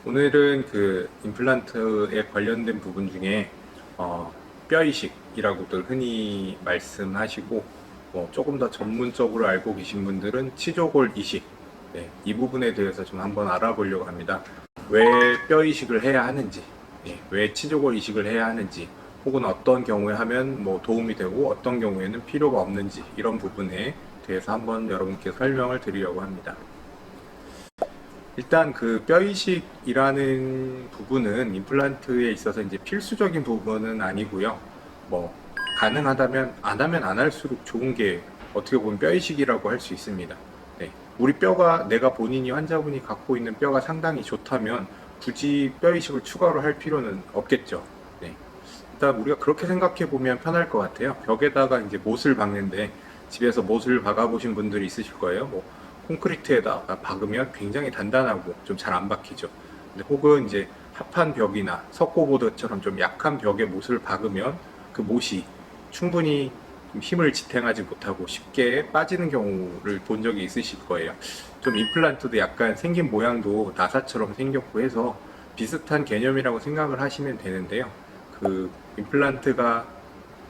오늘은 그 임플란트에 관련된 부분 중에 뼈이식이라고들 흔히 말씀하시고 조금 더 전문적으로 알고 계신 분들은 치조골 이식, 이 부분에 대해서 좀 한번 알아보려고 합니다. 왜 뼈이식을 해야 하는지, 왜 치조골 이식을 해야 하는지, 혹은 어떤 경우에 하면 뭐 도움이 되고 어떤 경우에는 필요가 없는지, 이런 부분에 대해서 한번 여러분께 설명을 드리려고 합니다. 일단 그 뼈이식이라는 부분은 임플란트에 있어서 이제 필수적인 부분은 아니고요. 뭐 가능하다면 안 하면 안 할수록 좋은 게 어떻게 보면 뼈이식이라고 할 수 있습니다. 네. 우리 뼈가 내가 본인이 환자분이 갖고 있는 뼈가 상당히 좋다면 굳이 뼈이식을 추가로 할 필요는 없겠죠. 네. 일단 우리가 그렇게 생각해 보면 편할 것 같아요. 벽에다가 이제 못을 박는데 집에서 못을 박아 보신 분들이 있으실 거예요. 뭐 콘크리트에다 박으면 굉장히 단단하고 좀 잘 안 박히죠. 근데 혹은 이제 합판 벽이나 석고보드처럼 좀 약한 벽에 못을 박으면 그 못이 충분히 좀 힘을 지탱하지 못하고 쉽게 빠지는 경우를 본 적이 있으실 거예요. 좀 임플란트도 약간 생긴 모양도 나사처럼 생겼고 해서 비슷한 개념이라고 생각을 하시면 되는데요. 그 임플란트가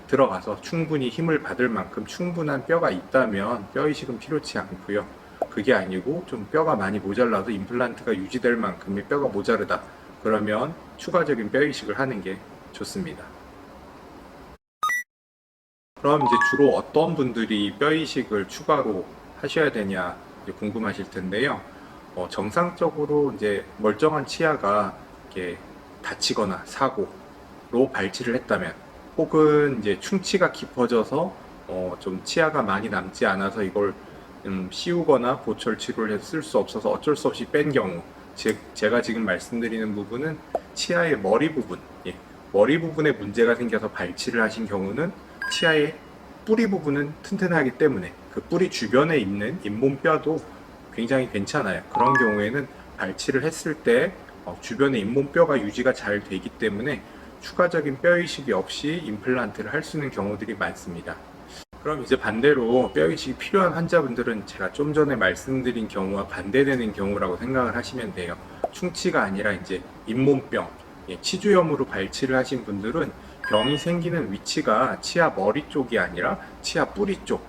들어가서 충분히 힘을 받을 만큼 충분한 뼈가 있다면 뼈 이식은 필요치 않고요. 그게 아니고 좀 뼈가 많이 모자라도 임플란트가 유지될 만큼의 뼈가 모자르다. 그러면 추가적인 뼈 이식을 하는 게 좋습니다. 그럼 이제 주로 어떤 분들이 뼈 이식을 추가로 하셔야 되냐 궁금하실 텐데요. 정상적으로 이제 멀쩡한 치아가 이렇게 다치거나 사고로 발치를 했다면, 혹은 이제 충치가 깊어져서 좀 치아가 많이 남지 않아서 이걸 씌우거나 보철 치료를 쓸 수 없어서 어쩔 수 없이 뺀 경우, 즉 제가 지금 말씀드리는 부분은 치아의 머리 부분, 머리 부분에 문제가 생겨서 발치를 하신 경우는 치아의 뿌리 부분은 튼튼하기 때문에 그 뿌리 주변에 있는 잇몸뼈도 굉장히 괜찮아요. 그런 경우에는 발치를 했을 때 주변에 잇몸뼈가 유지가 잘 되기 때문에 추가적인 뼈 이식이 없이 임플란트를 할 수 있는 경우들이 많습니다. 그럼 이제 반대로 뼈 이식이 필요한 환자분들은 제가 좀 전에 말씀드린 경우와 반대되는 경우라고 생각을 하시면 돼요. 충치가 아니라 이제 잇몸병, 치주염으로 발치를 하신 분들은 병이 생기는 위치가 치아 머리 쪽이 아니라 치아 뿌리 쪽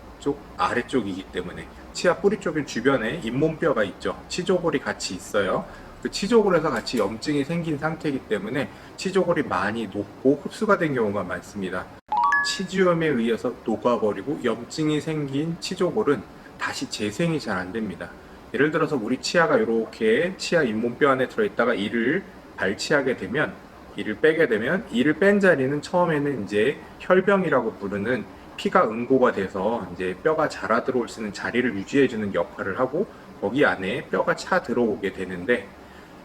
아래쪽이기 때문에 치아 뿌리 쪽의 주변에 잇몸뼈가 있죠. 치조골이 같이 있어요. 그 치조골에서 같이 염증이 생긴 상태이기 때문에 치조골이 많이 녹고 흡수가 된 경우가 많습니다. 치주염에 의해서 녹아버리고 염증이 생긴 치조골은 다시 재생이 잘 안 됩니다. 예를 들어서 우리 치아가 이렇게 치아 잇몸뼈 안에 들어있다가 이를 발치하게 되면, 이를 빼게 되면, 이를 뺀 자리는 처음에는 이제 혈병이라고 부르는 피가 응고가 돼서 이제 뼈가 자라 들어올 수 있는 자리를 유지해주는 역할을 하고 거기 안에 뼈가 차 들어오게 되는데,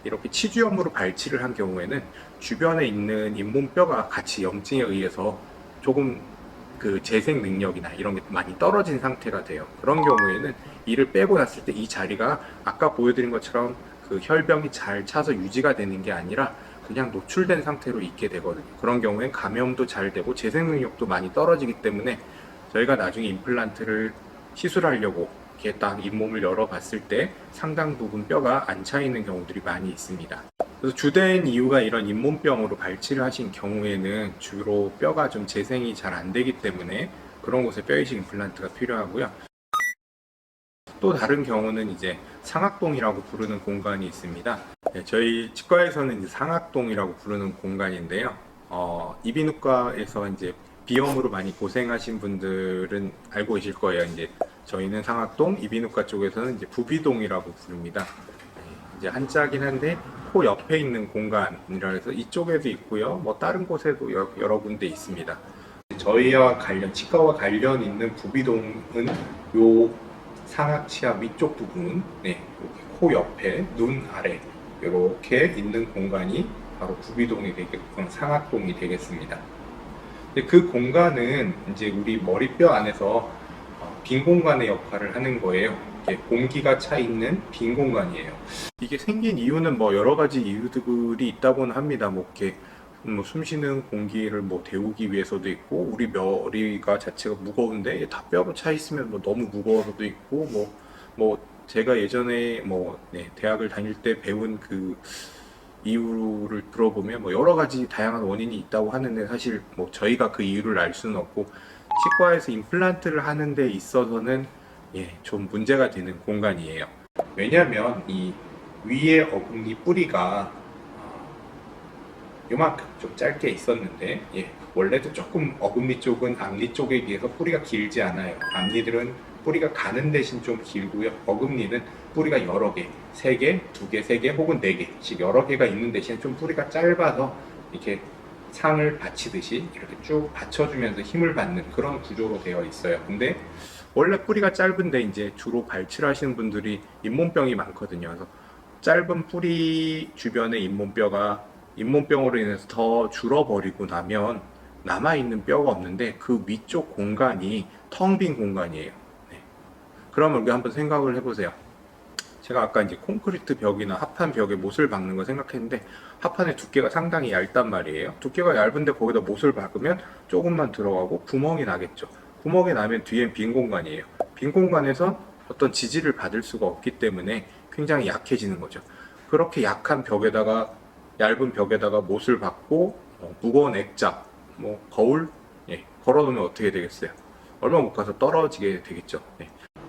이렇게 치주염으로 발치를 한 경우에는 주변에 있는 잇몸뼈가 같이 염증에 의해서 조금 그 재생 능력이나 이런 게 많이 떨어진 상태가 돼요. 그런 경우에는 이를 빼고 났을 때 이 자리가 아까 보여드린 것처럼 그 혈병이 잘 차서 유지가 되는 게 아니라 그냥 노출된 상태로 있게 되거든요. 그런 경우엔 감염도 잘 되고 재생 능력도 많이 떨어지기 때문에 저희가 나중에 임플란트를 시술하려고 이렇게 딱 잇몸을 열어봤을 때 상당 부분 뼈가 안 차 있는 경우들이 많이 있습니다. 그래서 주된 이유가 이런 잇몸병으로 발치를 하신 경우에는 주로 뼈가 좀 재생이 잘 안 되기 때문에 그런 곳에 뼈이식 임플란트가 필요하고요. 또 다른 경우는 이제 상악동이라고 부르는 공간이 있습니다. 저희 치과에서는 이제 상악동이라고 부르는 공간인데요. 이비인후과에서 이제 비염으로 많이 고생하신 분들은 알고 계실 거예요. 이제 저희는 상악동, 이비인후과 쪽에서는 이제 부비동이라고 부릅니다. 이제 한자긴 한데 코 옆에 있는 공간이라 해서 이쪽에도 있고요. 뭐 다른 곳에도 여러 군데 있습니다. 저희와 관련, 치과와 관련 있는 부비동은 요 상악치아 위쪽 부분, 코 옆에, 눈 아래 이렇게 있는 공간이 바로 부비동이 되겠고 상악동이 되겠습니다. 근데 그 공간은 이제 우리 머리뼈 안에서 빈 공간의 역할을 하는 거예요. 공기가 차 있는 빈 공간이에요. 이게 생긴 이유는 뭐 여러 가지 이유들이 있다고는 합니다. 뭐 이렇게 숨쉬는 공기를 뭐 데우기 위해서도 있고, 우리 머리가 자체가 무거운데 다 뼈로 차 있으면 뭐 너무 무거워서도 있고, 제가 예전에 대학을 다닐 때 배운 그 이유를 들어보면 뭐 여러 가지 다양한 원인이 있다고 하는데 사실 뭐 저희가 그 이유를 알 수는 없고 치과에서 임플란트를 하는 데 있어서는 좀 문제가 되는 공간이에요. 왜냐하면 이 위에 어금니 뿌리가 요만큼 좀 짧게 있었는데 원래도 조금 어금니 쪽은 앞니 쪽에 비해서 뿌리가 길지 않아요. 앞니들은 뿌리가 가는 대신 좀 길고요. 어금니는 뿌리가 여러 개, 3개, 2개, 3개 혹은 4개씩 여러 개가 있는 대신 좀 뿌리가 짧아서 이렇게 상을 받치듯이 이렇게 쭉 받쳐주면서 힘을 받는 그런 구조로 되어 있어요. 근데 원래 뿌리가 짧은데 이제 주로 발치하시는 분들이 잇몸병이 많거든요. 그래서 짧은 뿌리 주변의 잇몸병으로 인해서 더 줄어버리고 나면 남아있는 뼈가 없는데 그 위쪽 공간이 텅 빈 공간이에요. 네. 그러면 우리 한번 생각을 해보세요. 제가 아까 이제 콘크리트 벽이나 합판 벽에 못을 박는 거 생각했는데 합판의 두께가 상당히 얇단 말이에요. 두께가 얇은데 거기다 못을 박으면 조금만 들어가고 구멍이 나겠죠. 구멍이 나면 뒤엔 빈 공간이에요. 빈 공간에서 어떤 지지를 받을 수가 없기 때문에 굉장히 약해지는 거죠. 그렇게 약한 벽에다가 얇은 벽에다가 못을 박고 무거운 액자, 뭐 거울 걸어놓으면 어떻게 되겠어요? 얼마 못 가서 떨어지게 되겠죠.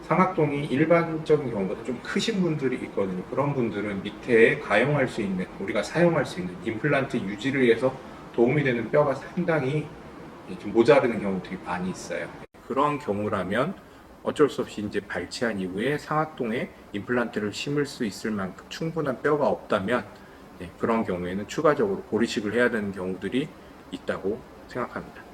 상악동이 일반적인 경우보다 좀 크신 분들이 있거든요. 그런 분들은 밑에 가용할 수 있는, 우리가 사용할 수 있는 임플란트 유지를 위해서 도움이 되는 뼈가 상당히 좀 모자르는 경우들이 많이 있어요. 그런 경우라면 어쩔 수 없이 이제 발치한 이후에 상악동에 임플란트를 심을 수 있을 만큼 충분한 뼈가 없다면 그런 경우에는 추가적으로 고리식을 해야 되는 경우들이 있다고 생각합니다.